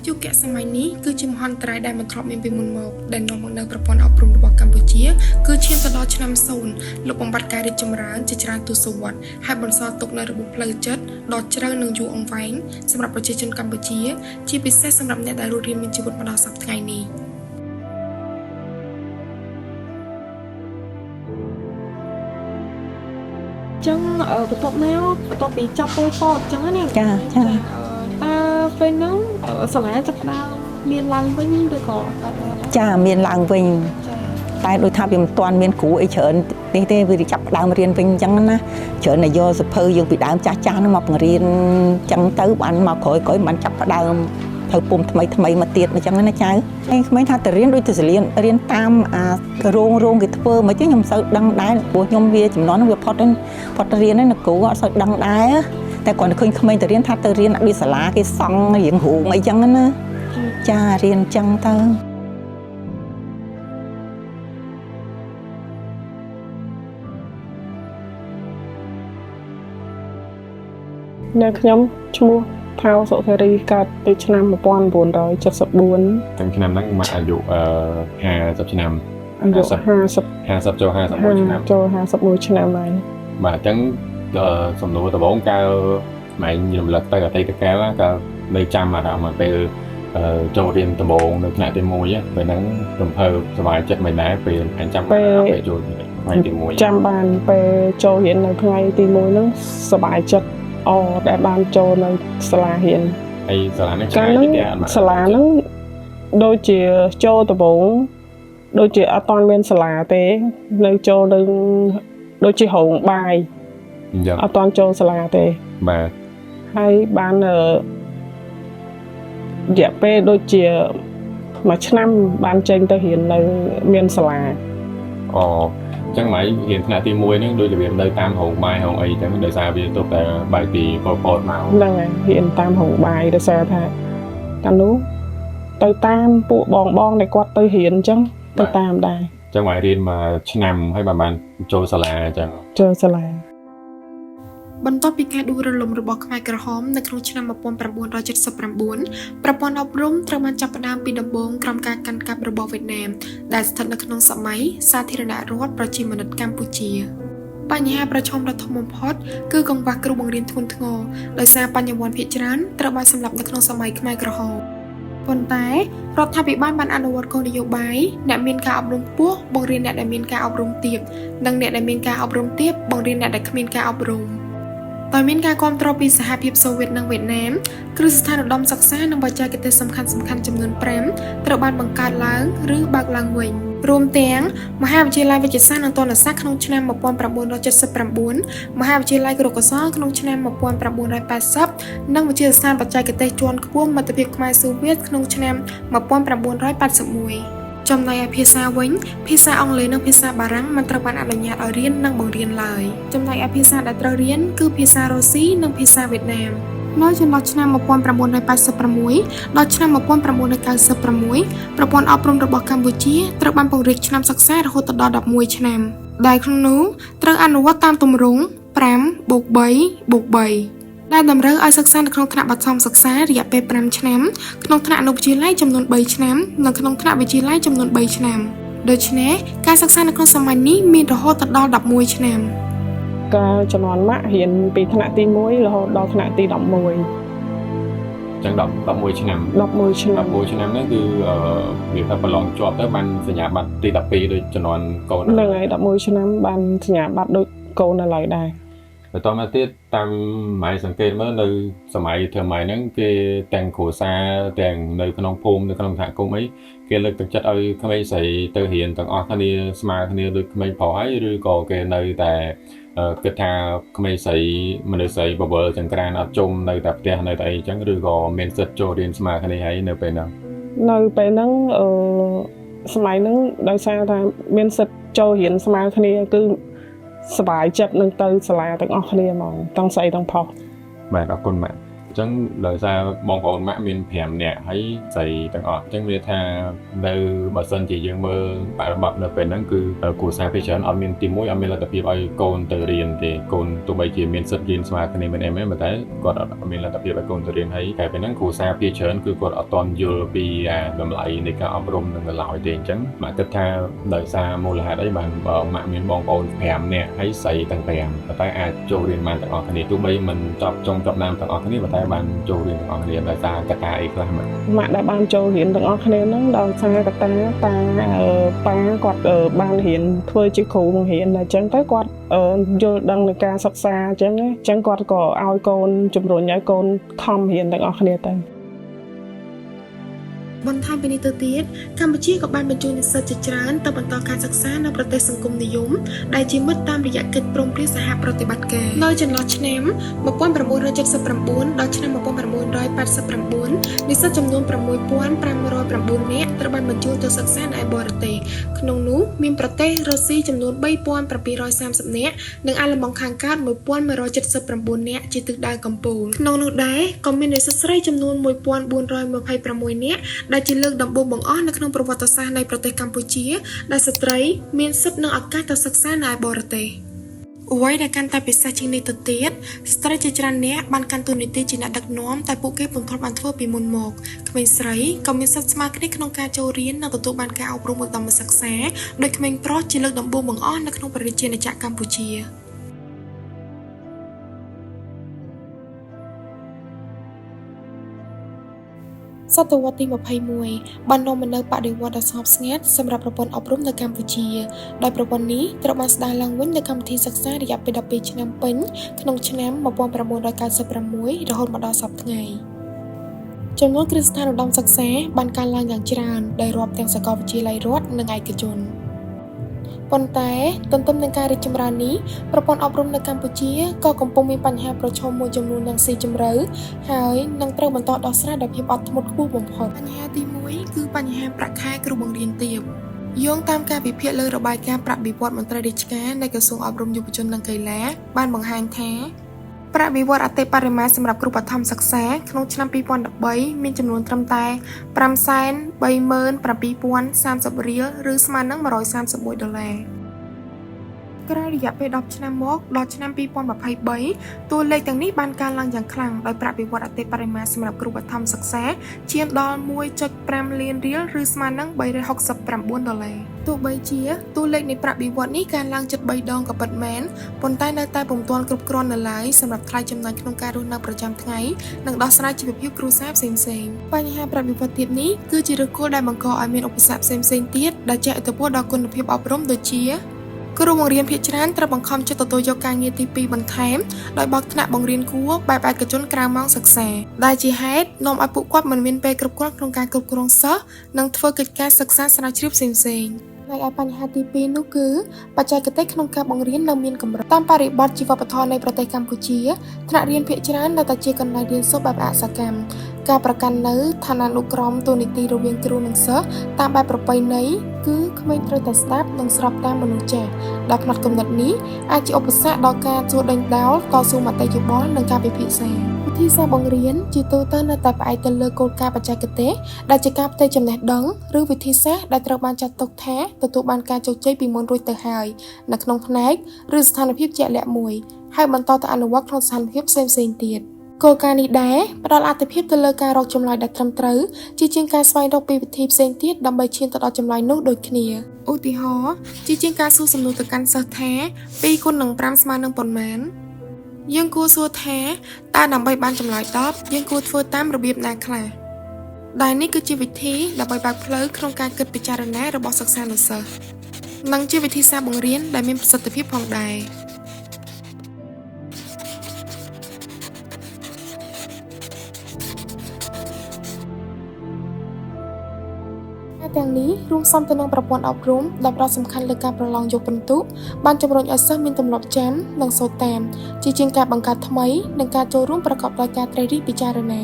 យុគសម័យនេះគឺជាមហន្តរាយដែលមិនធ្លាប់មានពីមុនមកដែលនាំមកនៅប្រព័ន្ធអប់រំរបស់កម្ពុជាគឺឈានទៅដល់ឆ្នាំ0លោកបំបត្តិការរីកចម្រើនជាច្រើនទសវត្សរ៍ហើយបន្សល់ទុកនូវរបួសផ្លូវចិត្តដ៏ជ្រៅនិងយូរអង្វែងសម្រាប់ប្រជាជនកម្ពុជាជាពិសេសសម្រាប់អ្នកដែលរស់រានមានជីវិតមកដល់សប្តាហ៍ថ្ងៃនេះចឹងបន្ទាប់ពីចាប់ពលពតចឹងណាចាពេលហ្នឹងសម្រាប់ចាប់ដើមមានឡើងវិញឬក៏ចាមានឡើងវិញតែដូចថាវាមិនទាន់មានគ្រូអីច្រើននេះទេវាចាប់ដើមរៀនវិញអញ្ចឹងណាច្រើនតែយកសភៅយើងពីដើមចាស់ហ្នឹងមកបង្រៀនអញ្ចឹងទៅបានមកក្រោយបានចាប់ដើមធ្វើពុំថ្មីមកទៀតអញ្ចឹងណាចៅហើយក្មេងថាទៅរៀនដូចទៅសាលារៀនតាមរោងគេធ្វើមិនទេខ្ញុំសូវដឹងដែរព្រោះខ្ញុំវាចំនួនវាផុតរៀនហ្នឹងគ្រូអត់សូវដឹងដែរតែគាត់ឃើញក្មេងទៅរៀនថាទៅរៀនអបិសាលាគេសង់រៀងរូងអីចឹងណាចារៀនចឹងទៅ នៅខ្ញុំឈ្មោះថៅសុធារីកើតពីឆ្នាំ1974 ទាំងឆ្នាំហ្នឹងមកអាយុ50ឆ្នាំ អាយុ50ចូល51ឆ្នាំ ចូល51ឆ្នាំហើយ បាទអញ្ចឹងសំណួរដំបូងកើម៉ែងរំលឹកទៅអតីតកាលកើនៅចាំអារម្មណ៍ពេលចូលរៀនដំបូងនៅថ្នាក់ទី1ពេលហ្នឹងរំភើបសប្បាយចិត្តមិនដែរពេលអញចាំពេលចូលថ្ងៃទី1 ចាំបានពេលចូលរៀននៅថ្ងៃទី1ហ្នឹងសប្បាយចិត្តដែលបានចូលនៅសាលារៀន ហើយសាលានេះឆ្ងាយពីផ្ទះអត់មក សាលាហ្នឹងដូចជាចូលដំបូងដូចជាអត់ទាន់មានសាលាទេនៅចូលនឹងដូចជារោងបាយ អត់ទាន់ចូលសាលាទេ បាទ ហើយបានរយៈពេលដូចជាមួយឆ្នាំបានចេញទៅរៀននៅមានសាលា អញ្ចឹងម៉ៃរៀនថ្នាក់ទី1ហ្នឹងដូចរបៀបនៅតាមរោងបាយរោងអីអញ្ចឹងដោយសារវាទោះតែបាយពីប៉ុលពតមក ហ្នឹងហើយរៀនតាមរោងបាយដោយសារថាកាលនោះទៅតាមពួកបងដែលគាត់ទៅរៀនអញ្ចឹងទៅតាមដែរ អញ្ចឹងម៉ៃរៀនមកឆ្នាំហើយបានចូលសាលាអញ្ចឹង ចូលសាលា បន្ទាប់ពីការដួលរលំរបស់ខ្មែរក្រហមនៅក្នុងឆ្នាំ1979ប្រព័ន្ធអប់រំត្រូវបានចាប់ផ្ដើមពីដំបូងក្រោមការកាន់កាប់របស់វៀតណាមដែលស្ថិតនៅក្នុងសម័យសាធារណរដ្ឋប្រជាមានិតកម្ពុជាបញ្ហាប្រឈមដ៏ធំបំផុតគឺកង្វះគ្រូបង្រៀនធ្ងន់ធ្ងរដោយសារបញ្ញវន្តភាគច្រើនត្រូវបានសម្លាប់នៅក្នុងសម័យខ្មែរក្រហមប៉ុន្តែរដ្ឋាភិបាលបានអនុវត្តគោលនយោបាយអ្នកមានការអប់រំខ្ពស់បង្រៀនអ្នកដែលមានការអប់រំទាបនិងអ្នកដែលមានការអប់រំទាបបង្រៀនអ្នកដែលគ្មានការអប់រំ ដោយមានការគាំទ្រពីសហភាពសូវៀតនិងវៀតណាមគ្រឹះស្ថានឧត្តមសិក្សានិងបច្ចេកទេសសំខាន់ៗចំនួន5ត្រូវបានបង្កើតឡើងឬបើកឡើងវិញរួមទាំងមហាវិទ្យាល័យវិទ្យាសាស្ត្រនិងទណ្ឌសាស្ត្រក្នុងឆ្នាំ1979មហាវិទ្យាល័យគរុកោសល្យក្នុងឆ្នាំ1980និងវិទ្យាស្ថានបច្ចេកទេសជាន់ខ្ពស់មិត្តភាពខ្មែរសូវៀតក្នុងឆ្នាំ1981 ចំណែកឯភាសាវិញភាសាអង់គ្លេសនិងភាសាបារាំងមិនត្រូវបានអនុញ្ញាតឲ្យរៀននិងបង្រៀនឡើយចំណែកឯភាសាដែលត្រូវរៀនគឺភាសារុស្ស៊ីនិងភាសាវៀតណាមនៅចន្លោះឆ្នាំ1986ដល់ឆ្នាំ1996ប្រព័ន្ធអប់រំរបស់កម្ពុជាត្រូវបានពង្រីកឆ្នាំសិក្សារហូតដល់11ឆ្នាំដែលក្នុងនោះត្រូវអនុវត្តតាមទម្រង់ 5+3+3 ដែលតម្រូវឲ្យសិក្សានៅក្នុងថ្នាក់បឋមសិក្សារយៈពេល5ឆ្នាំក្នុងថ្នាក់អនុវិទ្យាល័យចំនួន3ឆ្នាំនិងក្នុងថ្នាក់វិទ្យាល័យចំនួន3ឆ្នាំដូច្នេះការសិក្សានៅក្នុងសម័យនេះមានរហូតដល់11ឆ្នាំ ការចំនួនម៉ាក់រៀនពីថ្នាក់ទី1រហូតដល់ថ្នាក់ទី11 ចឹង11ឆ្នាំ 11ឆ្នាំ 11ឆ្នាំហ្នឹងគឺវាថាប្រឡងជាប់ទៅបានសញ្ញាបត្រទី12ដូចចំនួនកូន ហ្នឹងហើយ11ឆ្នាំបានសញ្ញាបត្រដូចកូននៅឡើយដែរ បន្តមកទៀតតាមម៉ៃសង្កេតមើលនៅសម័យថ្មីហ្នឹងគេទាំងគ្រួសារទាំងនៅក្នុងភូមិនៅក្នុងសហគមន៍អីគេលើកទឹកចិត្តឲ្យក្មេងស្រីទៅរៀនទាំងអស់គ្នាស្មើគ្នាដូចក្មេងប្រុសហើយឬក៏គេនៅតែគិតថាក្មេងស្រីមនុស្សស្រីបវលចង្ក្រានអត់ជុំនៅតែផ្ទះនៅតែអីចឹងឬក៏មានសិទ្ធិចូលរៀនស្មើគ្នាហើយនៅពេលហ្នឹងសម័យហ្នឹងដោយសារថាមានសិទ្ធិចូលរៀនស្មើគ្នាគឺ សប្បាយចិត្តនឹងទៅសាលាទាំងអស់គ្នាហ្មងទាំងស្រីទាំងប្រុស បាទអរគុណម៉ាក់អញ្ចឹងដោយសារបងប្អូនម៉ាក់មាន5នាក់ហើយស្រីទាំងអស់អញ្ចឹងវាថានៅបើសិនជាយើងមើលបរិបទនៅពេលហ្នឹងគឺគ្រួសារភាគច្រើនអត់មានទី1អត់មានលទ្ធភាពឲ្យកូនទៅរៀនទេកូនទោះបីជាមានសិទ្ធិរៀនស្មើគ្នាមែនទេតែគាត់អត់មានលទ្ធភាពឲ្យកូនទៅរៀនហើយតែពេលហ្នឹងគ្រួសារភាគច្រើនគឺគាត់អត់ទាន់យល់ពីតម្លៃនៃការអប់រំនឹងឡើយទេអញ្ចឹងម៉ាក់គិតថាដោយសារមូលហេតុអីបានម៉ាក់មានបងប្អូន5នាក់ហើយស្រីទាំង5តែអាចចូលរៀនបានទាំងអស់គ្នាទោះបីមិនចប់ចុងចប់ដើមទាំងអស់គ្នាតែបានចូលរៀនទាំងអស់គ្នាដោយសារកត្តាអីខ្លះម៉ាក់ដែលបានចូលរៀនទាំងអស់គ្នាហ្នឹងដោយសារកត្តាប៉ាគាត់បានរៀនធ្វើជាគ្រូបង្រៀនអញ្ចឹងទៅគាត់យល់ដឹងនៃការសិក្សាអញ្ចឹងគាត់ក៏ឲ្យកូនជំរុញឲ្យកូនខំរៀនទាំងអស់គ្នាទៅ បន្ថែមពីនេះទៅទៀតកម្ពុជាក៏បានបញ្ជូននិស្សិតជាច្រើនទៅបន្តការសិក្សានៅប្រទេសសង្គមនិយមដែលជាមិត្តតាមរយៈកិច្ចព្រមព្រៀងសហប្រតិបត្តិការនៅចន្លោះឆ្នាំ1979ដល់ឆ្នាំ1989និស្សិតចំនួន 6509 នាក់ត្រូវបានបញ្ជូនទៅសិក្សានៅបរទេសក្នុងនោះមានប្រទេសរុស្ស៊ីចំនួន 3730 នាក់និងអាល្លឺម៉ង់ខាងកើត 1179 នាក់ជាទិសដៅកំពូលក្នុងនោះដែរក៏មាននិស្សិតស្រីចំនួន 1426 នាក់ ដែលជាលើកដំបូងបង្អស់នៅក្នុងប្រវត្តិសាស្ត្រនៃប្រទេសកម្ពុជាដែលស្ត្រីមានសិទ្ធិនិងឱកាសទៅសិក្សានៅបរទេស ច អ្វីដែលកាន់តែពិសេសជាងនេះទៅទៀតស្ត្រីជាច្រើនអ្នកបានកាន់តួនាទីជាអ្នកដឹកនាំតែពួកគេពុំធ្លាប់បានធ្វើពីមុនមកក្មេងស្រីក៏មានសិទ្ធិស្មើគ្នាក្នុងការចូលរៀននិងទទួលបានការអប់រំឧត្តមសិក្សាដោយក្មេងប្រុសជាលើកដំបូងបង្អស់នៅក្នុងព្រះរាជាណាចក្រកម្ពុជាសតវត្សទី21បាននាំមកនូវបដិវត្តន៍ដ៏ស្ងប់ស្ងាត់សម្រាប់ប្រព័ន្ធអប់រំនៅកម្ពុជាដោយប្រព័ន្ធនេះត្រូវបានស្ដារឡើងវិញនៅកម្មវិធីសិក្សារយៈពេល12ឆ្នាំពេញក្នុងឆ្នាំ1996រហូតមកដល់សព្វថ្ងៃចំនួនគ្រឹះស្ថានឧត្តមសិក្សាបានកើនឡើងយ៉ាងច្រើនដោយរាប់ទាំងសាកលវិទ្យាល័យរដ្ឋនិងឯកជនប៉ុន្តែទន្ទឹមនឹងការរីកចម្រើននេះប្រព័ន្ធអប់រំនៅកម្ពុជាក៏កំពុងមានបញ្ហាប្រឈមមួយចំនួនយ៉ាងស៊ីជម្រៅហើយនឹងត្រូវបន្តដោះស្រាយដោយភាពអត់ធ្មត់ខ្ពស់បំផុតបញ្ហាទី1គឺបញ្ហាប្រាក់ខែគ្រូបង្រៀនទាបយោងតាមការវិភាគលើរបាយការណ៍ប្រាក់បៀវត្សមន្ត្រីរាជការនៃក្រសួងអប់រំយុវជននិងកីឡាបានបង្ហាញថាប្រាក់បៀវត្សអតិបរមាសម្រាប់គ្រូបឋមសិក្សាក្នុងឆ្នាំ2013មានចំនួនត្រឹមតែ$537,030 រៀលឬស្មើនឹង$131ក្រោយរយៈពេល10ឆ្នាំមកដល់ឆ្នាំ2023តួលេខទាំងនេះបានកើនឡើងយ៉ាងខ្លាំងដោយប្រាក់បៀវត្សអតិបរមាសម្រាប់គ្រូបឋមសិក្សាឈានដល់$1.5 លានរៀលឬស្មើនឹង$369ទោះបីជាតួលេខនៃប្រាក់បៀវត្សនេះកើនឡើងជិត3ដងក៏ពិតមែនប៉ុន្តែនៅតែពុំទាន់គ្រប់គ្រាន់នៅឡើយសម្រាប់ថ្លៃចំណាយក្នុងការរស់នៅប្រចាំថ្ងៃនិងដោះស្រាយជីវភាពគ្រួសារផ្សេងៗបញ្ហាប្រាក់បៀវត្សទៀតនេះគឺជាឫសគល់ដែលបង្កឲ្យមានឧបសគ្គផ្សេងៗទៀតដែលជះឥទ្ធិពលដល់គុណភាពអប់រំដូចជាគ្រូបង្រៀនភាគច្រើនត្រូវបង្ខំចិត្តទទួលយកការងារទី2បន្ថែមដោយបើកថ្នាក់បង្រៀនគួរបែបឯកជនក្រៅម៉ោងសិក្សាដែលជាហេតុនាំឲ្យពួកគាត់មិនមានពេលគ្រប់គ្រាន់ក្នុងការគ្រប់គ្រងសិស្សនិងធ្វើកិច្ចការសិក្សាស្រាវជ្រាវផ្សេងៗហើយឯបញ្ហាទី2នោះគឺបច្ចេកទេសក្នុងការបង្រៀននៅមានកម្រិតតាមបរិបទជីវវប្បធម៌នៃប្រទេសកម្ពុជាថ្នាក់រៀនភាគច្រើននៅតែជាកន្លែងរៀនសូត្របែបអសកម្មការប្រកាន់នៅឋានានុក្រមតួនាទីរវាងគ្រូនិងសិស្សតាមបែបប្រពៃណីគឺក្មេងត្រូវតែស្ដាប់និងស្របតាមមនុស្សចាស់ដែលផ្នត់គំនិតនេះអាចជាឧបសគ្គដល់ការសួរដេញដោលតស៊ូមតិយោបល់និងការពិភាក្សាវិធីសាស្ត្របង្រៀនជាទូទៅនៅតែផ្អែកទៅលើគោលការណ៍បច្ចេកទេសដែលជាការផ្ទេរចំណេះដឹងឬវិធីសាស្ត្រដែលត្រូវបានចាត់ទុកថាទទួលបានការជោគជ័យពីមុនរួចទៅហើយនៅក្នុងផ្នែកឬស្ថានភាពជាក់លាក់មួយហើយបន្តទៅអនុវត្តក្នុងស្ថានភាពផ្សេងៗទៀតគោលការណ៍នេះដែរផ្ដល់អាទិភាពទៅលើការរកចម្លើយដែលត្រឹមត្រូវជាជាងការស្វែងរកពីវិធីផ្សេងទៀតដើម្បីឈានទៅដល់ចម្លើយនោះដូចគ្នាឧទាហរណ៍ជាជាងការសួរសំណួរទៅកាន់សិស្សថា2x5 ស្មើនឹងប៉ុន្មានយើងគួរសួរថាតើដើម្បីបានចម្លើយ10យើងគួរធ្វើតាមរបៀបណាខ្លះដែលនេះគឺជាវិធីដើម្បីបើកផ្លូវក្នុងការគិតពិចារណារបស់សិស្សានុសិស្សនិងជាវិធីសាស្ត្របង្រៀនដែលមានប្រសិទ្ធភាពផងដែរទាំងនេះរួមផ្សំទៅនឹងប្រព័ន្ធអប់រំដែលផ្ដោតសំខាន់លើការប្រឡងយកពិន្ទុបានជំរុញឲ្យសិស្សមានទម្លាប់ចាំនិងសូត្រតាមជាជាងការបង្កើតថ្មីនិងការចូលរួមប្រកបដោយការត្រិះរិះពិចារណា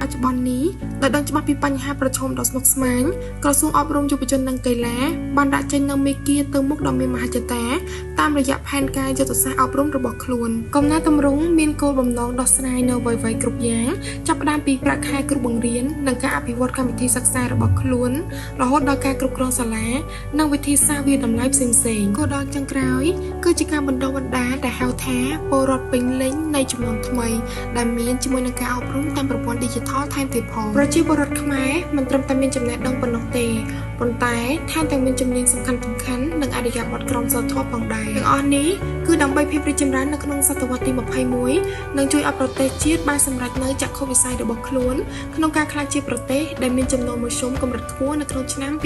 បច្ចុប្បន្ននេះដោយដឹងច្បាស់ពីបញ្ហាប្រឈមដ៏ស្មុគស្មាញក្រសួងអប់រំយុវជននិងកីឡាបានដាក់ចេញនូវមាគ៌ាទៅមុខដ៏មានមហិច្ឆតាតាមរយៈផែនការយុទ្ធសាស្ត្រអប់រំរបស់ខ្លួនកំណែទម្រង់មានគោលបំណងដោះស្រាយនៅអ្វីៗគ្រប់យ៉ាងចាប់ផ្ដើមពីប្រាក់ខែគ្រូបង្រៀននិងការអភិវឌ្ឍកម្មវិធីសិក្សារបស់ខ្លួនរហូតដល់ការគ្រប់គ្រងសាលានិងវិធីសាស្ត្រវាតម្លៃផ្សេងៗគោលដៅចុងក្រោយគឺជាការបណ្ដុះបណ្ដាលដែលហៅថាពលរដ្ឋពេញលេញនៃជំនាន់ថ្មីដែលមានជាមួយនឹងការអប់រំតាមប្រព័ន្ធឌីជីថលថែមទៀតផងប្រជាពលរដ្ឋខ្មែរមិនត្រឹមតែមានចំណេះដឹងប៉ុណ្ណោះទេប៉ុន្តែថែមទាំងមានជំនាញសំខាន់ៗនិងអរិយាប័ត្រក្រមសីលធម៌ផងដែរទាំងអស់នេះគឺដើម្បីភាពរីកចម្រើននៅក្នុងសតវត្សទី21និងជួយឲ្យប្រទេសជាតិបានសម្រេចនូវចក្ខុវិស័យរបស់ខ្លួនក្នុងការក្លាយជាប្រទេសដែលមានចំណូលមធ្យមកម្រិតខ្ពស់នៅក្នុងឆ្នាំ2030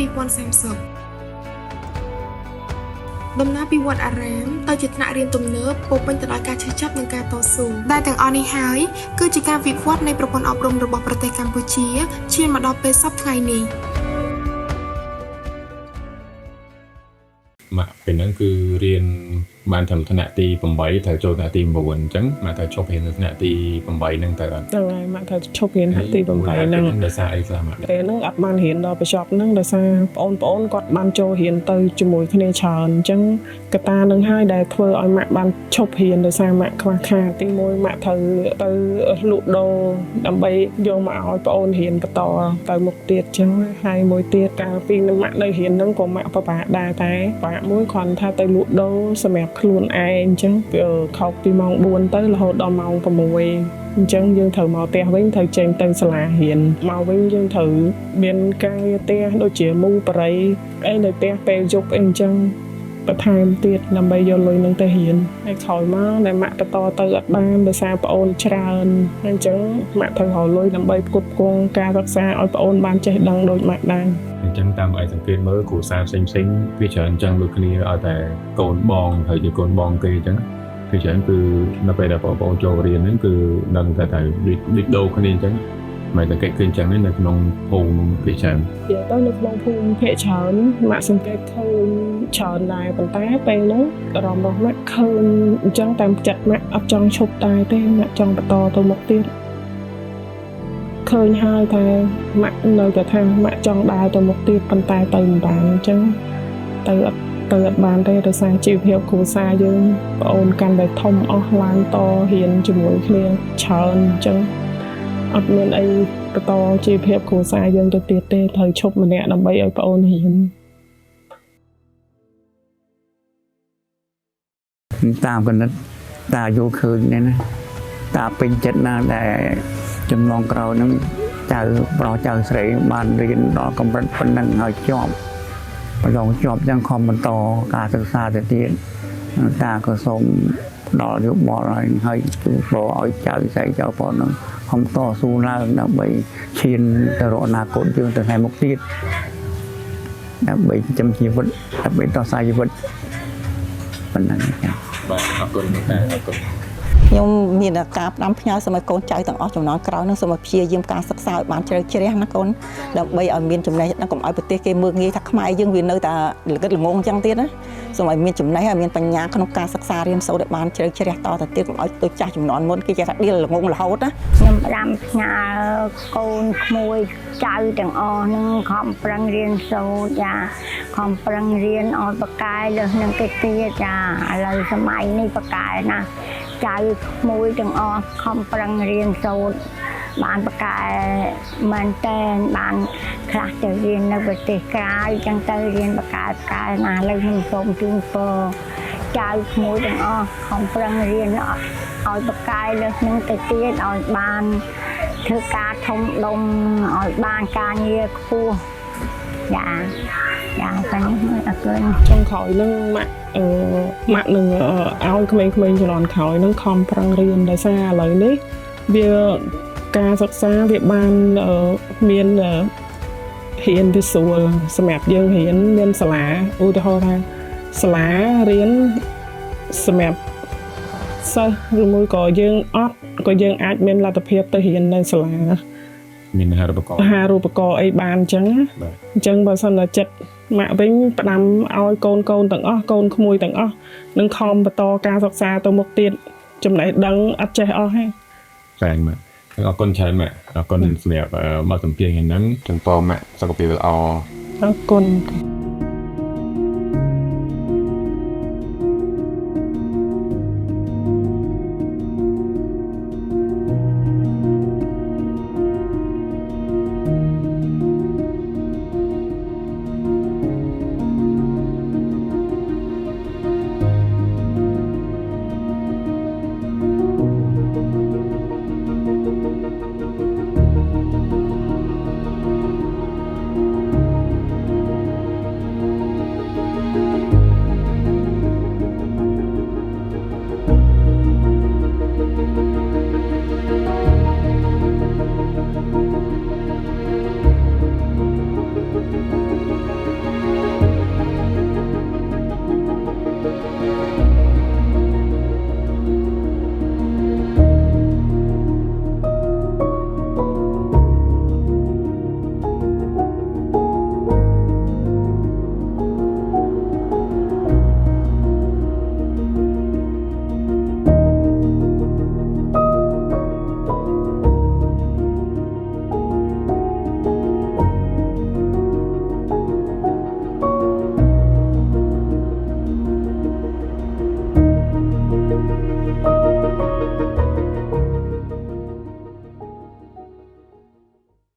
ដំណើរពីវត្តអារាមទៅជាថ្នាក់រៀនទំនើបពោពេញទៅដោយការឈឺចាប់និងការតស៊ូដែលទាំងអស់នេះហើយគឺជាការវិវត្តនៃប្រព័ន្ធអប់រំរបស់ប្រទេសកម្ពុជាឈានមកដល់ពេលសព្វថ្ងៃនេះមកពេលហ្នឹងគឺរៀន បានត្រឹមថ្នាក់ទី8ត្រូវចូលថ្នាក់ទី9អញ្ចឹងមកត្រូវឈប់រៀននៅថ្នាក់ទី8ហ្នឹងទៅអត់ហ្នឹងហើយមកត្រូវឈប់រៀនថ្នាក់ទី8ហ្នឹងដោយសារអីខ្លះមកពេលហ្នឹងអត់បានរៀនដល់បញ្ចប់ហ្នឹងដោយសារបងប្អូនគាត់បានចូលរៀនទៅជាមួយគ្នាច្រើនអញ្ចឹងកត្តាហ្នឹងហើយដែលធ្វើឲ្យម៉ាក់បានឈប់រៀនដោយសារម៉ាក់ខ្វះខាតទី1ម៉ាក់ត្រូវទៅលក់ដូរដើម្បីយកមកឲ្យបងប្អូនរៀនបន្តទៅមុខទៀតអញ្ចឹងហើយមួយទៀតកាលពីម៉ាក់នៅរៀនហ្នឹងក៏ម៉ាក់ពិបាកដែរតែបាក់មួយគ្រាន់ថាទៅលក់ដូរសម្រាប់ខ្លួនឯងអញ្ចឹងខោកពីម៉ោង4ទៅរហូតដល់ម៉ោង6អញ្ចឹងយើងត្រូវមកផ្ទះវិញត្រូវចេញទៅសាលារៀនមកវិញយើងត្រូវមានការងារផ្ទះដូចជាមូបរិយអីនៅផ្ទះពេលយប់អីអញ្ចឹងបន្ថែមទៀតដើម្បីយកលុយនឹងទៅរៀនហើយក្រោយមកតែម៉ាក់បន្តទៅអត់បានដោយសារប្អូនច្រើនអញ្ចឹងម៉ាក់ត្រូវរកលុយដើម្បីផ្គត់ផ្គង់ការរក្សាឲ្យប្អូនបានចេះដឹងដូចម៉ាក់ដែរអញ្ចឹងតាមឯកសង្កេតមើលគ្រួសារផ្សេងវាច្រើនអញ្ចឹងដូចគ្នាឲ្យតែកូនបងហើយជាកូនបងគេអញ្ចឹងគឺច្រើនគឺនៅពេលដែលបងប្អូនចូលរៀនហ្នឹងគឺដឹងតែដូចដូរគ្នាអញ្ចឹងមិនតែគេឃើញចឹងនៅក្នុងភូមិភាគច្រើននិយាយទៅនៅក្នុងភូមិភាគច្រើនម៉ាក់សង្កេតឃើញច្រើនដែរប៉ុន្តែពេលហ្នឹងអារម្មណ៍របស់ម៉ាក់ឃើញអញ្ចឹងតាមចិត្តម៉ាក់អត់ចង់ឈប់តែទេម៉ាក់ចង់បន្តទៅមុខទៀតឃើញហើយតែម៉ាក់នៅតែថាម៉ាក់ចង់ដើរទៅមុខទៀតប៉ុន្តែទៅមិនបានអញ្ចឹងទៅអត់បានទេដោយសារជីវភាពគ្រួសារយើងប្អូនកាន់តែធំអស់ឡើងតរៀនជាមួយគ្នាច្រើនអញ្ចឹងអត់មានអីបន្តជីវភាពគ្រួសារយើងទៅទៀតទេត្រូវឈប់ម្នាក់ដើម្បីឲ្យប្អូនរៀនតាមគណិតតាយល់ឃើញនេះណាតាពេញចិត្តណាស់ដែលចំណងក្រោយហ្នឹងចៅប្រុសចៅស្រីបានរៀនដល់កម្រិតប៉ុណ្ណឹងហើយជាប់យ៉ាងខំបន្តការសិក្សាទៅទៀតតាក៏សូមដល់យោបល់ហើយទូលឲ្យចៅស្រីចៅប្រុសហ្នឹងខំតស៊ូឡើងដើម្បីឈានទៅរកអនាគតយើងទៅថ្ងៃមុខទៀតដើម្បីចិញ្ចឹមជីវិតដើម្បីដោះស្រាយជីវិតប៉ុណ្ណឹងចា៎បាទអរគុណតាអរគុណខ្ញុំមានការផ្ដាំផ្ញើសូមឲ្យកូនចៅទាំងអស់ចំនួនក្រោយនឹងសូមឲ្យព្យាយាមការសិក្សាឲ្យបានជ្រៅជ្រះណាកូនដើម្បីឲ្យមានចំណេះដឹងកុំឲ្យប្រទេសគេមើលងាយថាខ្មែរយើងវានៅតែល្ងឹតល្ងងអញ្ចឹងទៀតណាសូមឲ្យមានចំណេះឲ្យមានបញ្ញាក្នុងការសិក្សារៀនសូត្រឲ្យបានជ្រៅជ្រះតទៅទៀតកុំឲ្យទៅចាស់ចំនួនមុនគេចេះថាដៀលល្ងងរហូតណាខ្ញុំផ្ដាំផ្ញើកូនក្មួយចៅទាំងអស់នឹងខំប្រឹងរៀនសូត្រចាខំប្រឹងរៀនឲ្យបកកាយលើសនឹងគេទៀតចាឥឡូវសម័យនេះបកកាយណាចៅក្មួយទាំងអស់ខំប្រឹងរៀនសូត្របានបកកាយមែនតែនបានខ្លះទៅរៀននៅប្រទេសក្រៅចឹងទៅរៀនបកកាយណាឥឡូវខ្ញុំសូមជូនពរចៅក្មួយទាំងអស់ខំប្រឹងរៀនឲ្យបកកាយលើសនឹងទៅទៀតឲ្យបានធ្វើការធំដុំឲ្យបានការងារខ្ពស់ចាតែនេះអត់ឃើញចុងក្រោយនឹងម៉ាក់នឹងឲ្យក្មេងៗជំនាន់ក្រោយនឹងខំប្រឹងរៀនដោយសារឥឡូវនេះវាការសិក្សាវាបានមានរៀនវាស្រួលសម្រាប់យើងរៀនមានសាលាឧទាហរណ៍ថាសាលារៀនសម្រាប់សិស្សឬមួយក៏យើងអត់ក៏យើងអាចមានលទ្ធភាពទៅរៀននៅសាលាមានអាហារូបករណ៍អីបានអញ្ចឹងបើសិនតែចិត្តម៉ាក់វិញផ្ដាំឲ្យកូនទាំងអស់កូនក្មួយទាំងអស់នឹងខំបន្តការសិក្សាទៅមុខទៀតចំណេះដឹងអត់ចេះអស់ទេចា៎ម៉ាក់អរគុណច្រើនម៉ាក់អរគុណសម្រាប់មកសម្ភារហ្នឹងចឹងពរម៉ាក់សុខភាពល្អអរគុណ